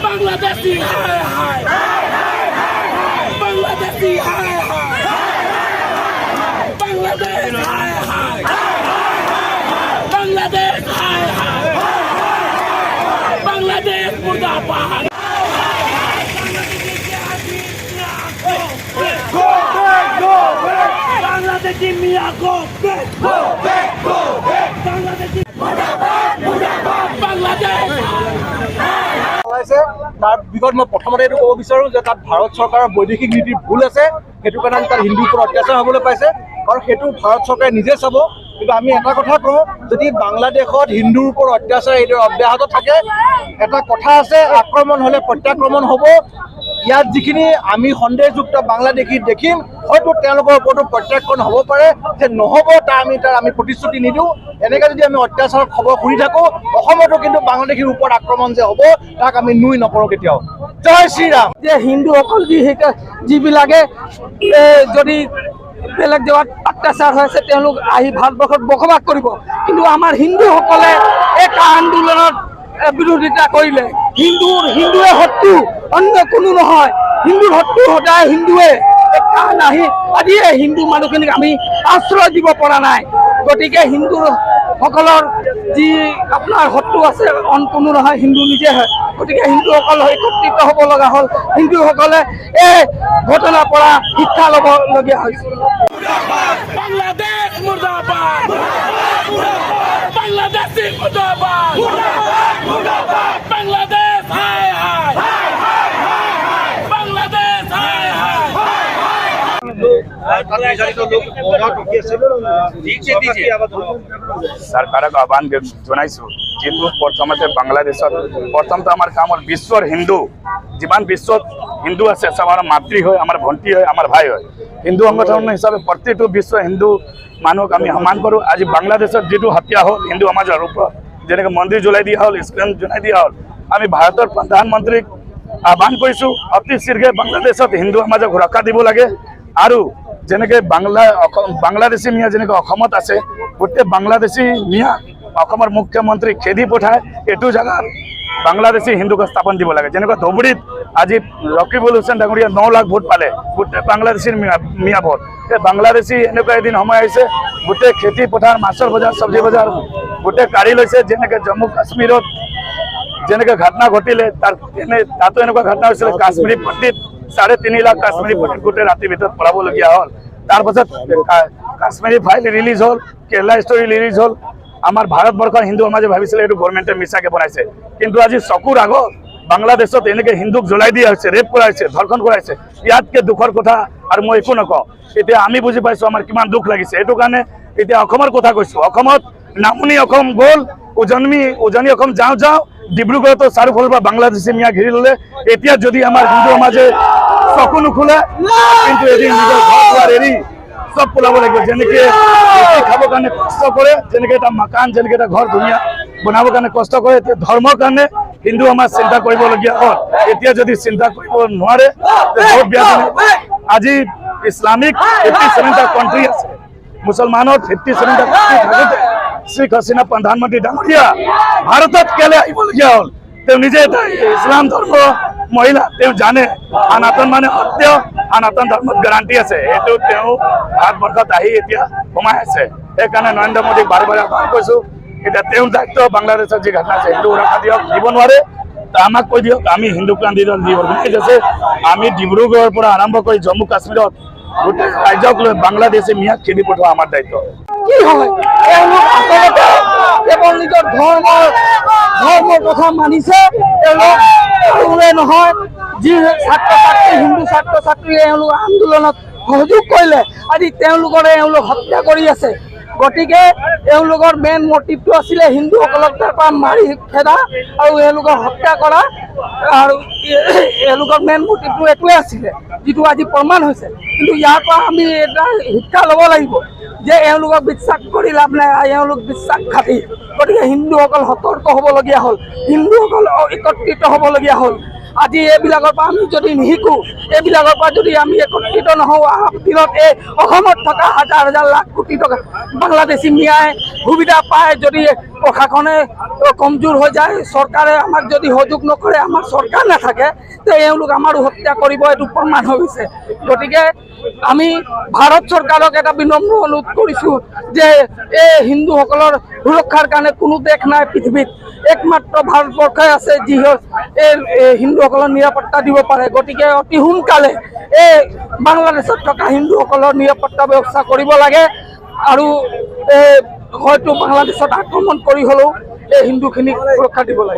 Bangladeshi hai hai, Bangladeshi hai hai, Bangladesh hai hai, Bangladesh hai hai, Bangladesh murdabad. Go back, go back. Bangladeshi Mia, go back, go back, go back. Bangladeshi murdabad, murdabad. Bangladesh. তার বিগত মই প্রথমতে এইটো ক'ব বিচাৰোঁ যে তাত ভাৰত চৰকাৰৰ বৈদেশিক নীতিৰ ভুল আছে, সেইটো কাৰণে তাত হিন্দুৰ ওপৰত অত্যাচাৰ হ'বলৈ পাইছে আৰু সেইটো ভাৰত চৰকাৰে নিজে চাব। কিন্তু আমি এটা কথা কওঁ, যদি বাংলাদেশত হিন্দুৰ ওপৰত অত্যাচাৰ এইদৰে অব্যাহত থাকে, এটা কথা আছে, আক্ৰমণ হ'লে প্ৰত্যাক্ৰমণ হ'ব। ইয়াত যিখিনি আমি সন্দেহযুক্ত বাংলাদেশী দেখিম, হয়তো তেওঁলোকৰ ওপৰতো প্ৰত্যাক্ৰমণ হ'ব পাৰে, যে নহ'ব তাৰ আমি প্ৰতিশ্ৰুতি নিদিওঁ। এনেকৈ যদি আমি অত্যাচাৰৰ খবৰ শুনি থাকোঁ, অসমতো কিন্তু বাংলাদেশীৰ ওপৰত আক্ৰমণ যে হ'ব তাক আমি নুই নকৰোঁ কেতিয়াও। জয় শ্ৰীৰাম। যে হিন্দুসকল যিবিলাকে যদি বেলেগ জেগাত অত্যাচাৰ হৈ আছে তেওঁলোক আহি ভাৰতবৰ্ষত বসবাস কৰিব, কিন্তু আমাৰ হিন্দুসকলে এই আন্দোলনত বিৰোধিতা কৰিলে। হিন্দুৱে শত্ৰু, অন্য কোনো নহয়। হিন্দুৰ শত্ৰু সদায় হিন্দুৱে। কাৰণ আজি হিন্দু মানুহখিনিক আমি আশ্ৰয় দিব পৰা নাই। গতিকে হিন্দুসকলৰ যি আপোনাৰ শত্ৰু আছে অন কোনো নহয়, হিন্দু নিজে হয়। গতিকে হিন্দুসকল একত্ৰিত হ'ব লগা হ'ল। হিন্দুসকলে এই ঘটনাৰ পৰা শিক্ষা ল'বলগীয়া হৈছে। বাংলাদেশ মুর্দাবাদ, বাংলাদেশি মুর্দাবাদ, বাংলাদেশ হায় হায়, বাংলাদেশ হায় হায়। सरकारक आह्वान जनाइছো जेतु प्रथमते बांग्लादेशत प्रथमतो आमार काम हल विश्वर हिंदू जीवन विश्व हिंदू আছে আমার মাতৃ হয়, আমার ভন্টি হয়, আমার ভাই হয়। হিন্দু সংগঠন হিসাবে প্রত্যেকটো বিশ্ব হিন্দু মানুষ আমি সন্মান কৰো। আজি বাংলাদেশত যেটো হত্যা হল হিন্দু সমাজৰ ওপৰত, যেনেকৈ মন্দিৰ জ্বলাই দিয়া হল, স্কুল জ্বলাই দিয়া হল, আমি ভাৰতৰ প্ৰধানমন্ত্ৰীক আহ্বান কৰিছো অতি শীঘ্ৰে বাংলাদেশত হিন্দু সমাজক সুৰক্ষা দিব লাগে। আৰু যেনেকৈ বাংলাদেশী মিয়া যেনেকৈ অসমত আছে, গোটেই বাংলাদেশী মিয়া অসমৰ মুখ্যমন্ত্ৰী খেদি পঠায় এইটো জায়গাত বাংলাদেশী হিন্দুক স্থাপন দিব লাগে। যেনেকৈ ধুবুৰীত আজি ৰকিবুল হুছেইন ডাঙৰীয়া 9 লাখ ভোট পালে, গোটেই বাংলাদেশীৰ মিয়া ভোট। এই বাংলাদেশী এনেকুৱা এদিন সময় আহিছে গোটেই খেতি পথাৰ, মাছৰ বজাৰ, চব্জি বজাৰ গোটেই কাঢ়ি লৈছে। যেনেকৈ জম্মু কাশ্মীৰত যেনেকৈ ঘটনা ঘটিলে তাতো এনেকুৱা ঘটনা হৈছিলে। কাশ্মীৰী পণ্ডিত 3.5 লাখ কাশ্মীৰী পণ্ডিত গোটেই ৰাতিৰ ভিতৰত পলাবলগীয়া হ'ল। তাৰপাছত কাশ্মীৰী ফাইল ৰিলিজ হ'ল, কেৰেলা ষ্টৰী ৰিলিজ হ'ল। আমাৰ ভাৰতবৰ্ষৰ হিন্দু সমাজে ভাবিছিলে এইটো গভৰ্ণমেণ্টে মিছাকে বনাইছে, কিন্তু আজি চকুৰ আগত বাংলাদেশত এনেকৈ হিন্দুক জ্বলাই দিয়া হৈছে, ৰেপ কৰা হৈছে, ধৰ্ষণ কৰা হৈছে। ইয়াতকৈ দুখৰ কথা আৰু মই একো নকওঁ। এতিয়া আমি বুজি পাইছোঁ আমাৰ কিমান দুখ লাগিছে। এইটো কাৰণে এতিয়া অসমৰ কথা কৈছোঁ। অসমত নামনি অসম গ'ল, উজনি অসম যাওঁ ডিব্ৰুগড়তো চাৰিওফালৰ পৰা বাংলাদেশী মিয়া ঘেৰি ল'লে। এতিয়া যদি আমাৰ হিন্দু সমাজে চকু নোখোলে কিন্তু এদিন নিজৰ ঘৰ দুৱাৰ এৰি সব পলাব লাগিব। যেনেকৈ খাবৰ কাৰণে কষ্ট কৰে, যেনেকৈ এটা মাকান, যেনেকৈ এটা ঘৰ ধুনীয়া বনাবৰ কাৰণে কষ্ট কৰে, ধৰ্মৰ কাৰণে হিন্দু সমাজ চিন্তা কৰিবলগীয়া হ'ল। এতিয়া যদি চিন্তা কৰিব নোৱাৰে বহুত বেয়া। আজি ইছলামিক 57টা কাণ্ট্ৰি আছে, মুছলমানৰ 57টা কাণ্ট্ৰি থাকোঁতে শ্বেখ হাছিনা প্ৰধানমন্ত্ৰী ডাঙৰীয়া ভাৰতত কেলে আহিবলগীয়া হ'ল? তেওঁ নিজে এটা ইছলাম ধৰ্ম মহিলা, তেওঁ জানে সনাতন মানে সত্য, সনাতন ধৰ্মত গেৰাণ্টি আছে। এইটো তেওঁ ভাৰতবৰ্ষত আহি এতিয়া সোমাই আছে। সেইকাৰণে নৰেন্দ্ৰ মোদীক বাৰে বাৰে আহ্বান কৰিছোঁ, এতিয়া তেওঁৰ দায়িত্ব বাংলাদেশত যি ঘটনা আছে হিন্দু সুৰক্ষা দিয়ক। দিব নোৱাৰে আমাক কৈ দিয়ক। আমি হিন্দু ক্ৰান্তি দল যি অৰ্গেনাইজ আছে, আমি ডিব্ৰুগড়ৰ পৰা আৰম্ভ কৰি জম্মু কাশ্মীৰত গোটেই ৰাজ্যক লৈ বাংলাদেশী মিয়াক খেদি পঠোৱা আমাৰ দায়িত্ব। কি হয় তেওঁলোক আচলতে কেৱল নিজৰ ধৰ্মৰ কথা মানিছে। তেওঁলোক কাৰোৰে নহয়। যি ছাত্ৰ ছাত্ৰী হিন্দু ছাত্ৰ ছাত্ৰীয়ে এওঁলোক আন্দোলনত সহযোগ কৰিলে আজি তেওঁলোকৰে এওঁলোক হত্যা কৰি আছে। গতিকে এওঁলোকৰ মেইন মটিভটো আছিলে হিন্দুসকলক তাৰ পৰা মাৰি খেদা আৰু এওঁলোকক হত্যা কৰা, আৰু এওঁলোকৰ মেইন মটিভটো এইটোৱে আছিলে, যিটো আজি প্ৰমাণ হৈছে। কিন্তু ইয়াৰ পৰা আমি এটা শিক্ষা ল'ব লাগিব যে এওঁলোকক বিশ্বাস কৰি লাভ নাই, এওঁলোক বিশ্বাসঘাতী। গতিকে হিন্দুসকল সতৰ্ক হ'বলগীয়া হ'ল, হিন্দুসকল একত্ৰিত হ'বলগীয়া হ'ল। আজি এইবিলাকৰ পৰা আমি যদি নিশিকো, এইবিলাকৰ পৰা যদি আমি একত্ৰিত নহওঁ, অহা দিনত এই অসমত থকা হাজাৰ হাজাৰ লাখ কোটি টকা বাংলাদেশী মিয়াই সুবিধা পায়, যদি প্ৰশাসনে কমজোৰ হৈ যায়, চৰকাৰে আমাক যদি সহযোগ নকৰে, আমাৰ চৰকাৰ নাথাকে, তে এওঁলোক আমাৰো হত্যা কৰিব, এইটো প্ৰমাণ হৈ গৈছে। গতিকে আমি ভাৰত চৰকাৰক এটা বিনম্ৰ অনুৰোধ কৰিছোঁ যে এই হিন্দুসকলৰ সুৰক্ষাৰ কাৰণে কোনো দেশ নাই পৃথিৱীত, একমাত্ৰ ভাৰতবৰ্ষই আছে যি এই হিন্দুসকলৰ নিৰাপত্তা দিব পাৰে। গতিকে অতি সোনকালে এই বাংলাদেশত থকা হিন্দুসকলৰ নিৰাপত্তা ব্যৱস্থা কৰিব লাগে, আৰু হয়তো বাংলাদেশত আক্ৰমণ কৰি হ'লেও এই হিন্দুখিনিক সুৰক্ষা দিব লাগে।